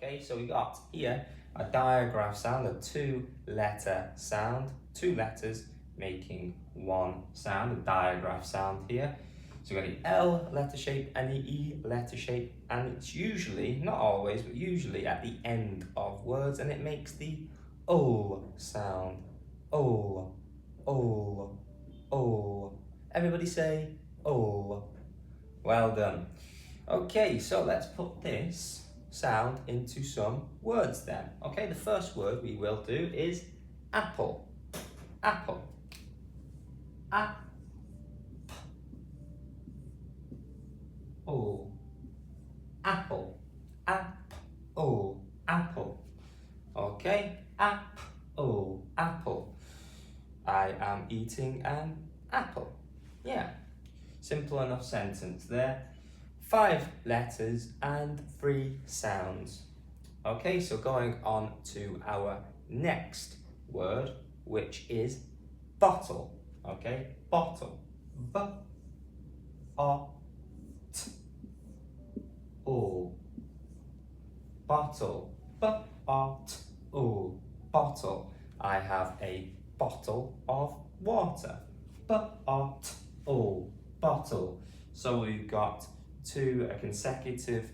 Okay, so we got here a digraph sound, a two-letter sound, two letters making one sound, a digraph sound here. So we've got the L letter shape and the E letter shape, and it's usually, not always, but usually at the end of words, and it makes the ol sound. Ol, ol, ol. Everybody say ol. Well done. Okay, so let's put this sound into some words then. Okay, the first word we will do is apple. Apple. Apple. Apple. Apple. Apple. Okay, apple. Apple. I am eating an apple. Yeah, simple enough sentence there. 5 letters and 3 sounds. Okay, so going on to our next word, which is bottle. Okay, bottle. B-O-T-L. Bottle. B-O-T-L. Bottle. I have a bottle of water. B-O-T-L. Bottle. So we've got two consecutive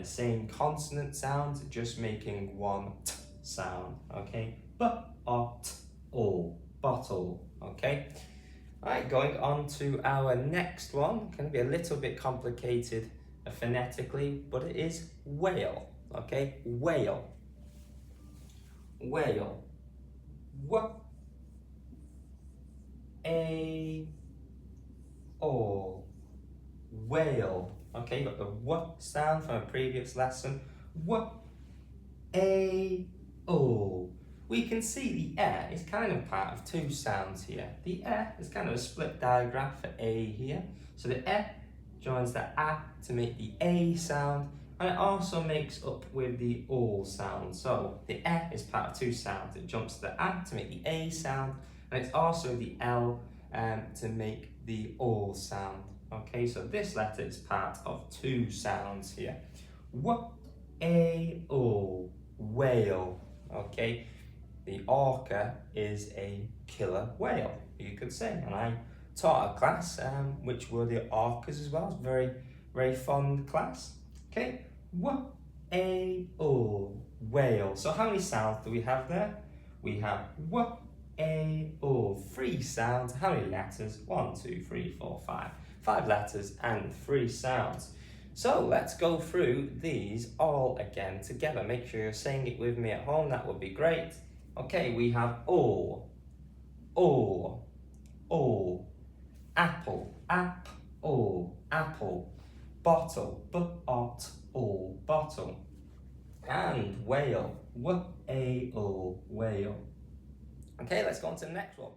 same consonant sounds, just making one t sound. Okay, b-o-t-l, bottle. Okay. All right, going on to our next one. Can be a little bit complicated phonetically, but it is whale. Okay, whale. Whale. W-a-l. Whale. Okay, you got the w sound from a previous lesson. W-a-l. We can see the e is kind of part of two sounds here. The e is kind of a split digraph for a here. So the e joins the a to make the a sound, and it also makes up with the all sound. So the e is part of two sounds. It jumps to the a to make the a sound, and it's also the l to make the all sound. Okay, so this letter is part of two sounds here. W-A-O, whale. Okay, the orca is a killer whale, you could say. And I taught a class which were the orcas as well. It's very, very fun class. Okay, W-A-O, whale. So how many sounds do we have there? We have W-A-O, 3 sounds. How many letters? 1, 2, 3, 4, 5. 5 letters and 3 sounds. So let's go through these all again together. Make sure you're saying it with me at home, that would be great. Okay, we have o, apple, apple, bottle, b-o-t-l, bottle, and whale, w-a-l, whale. Okay, let's go on to the next one.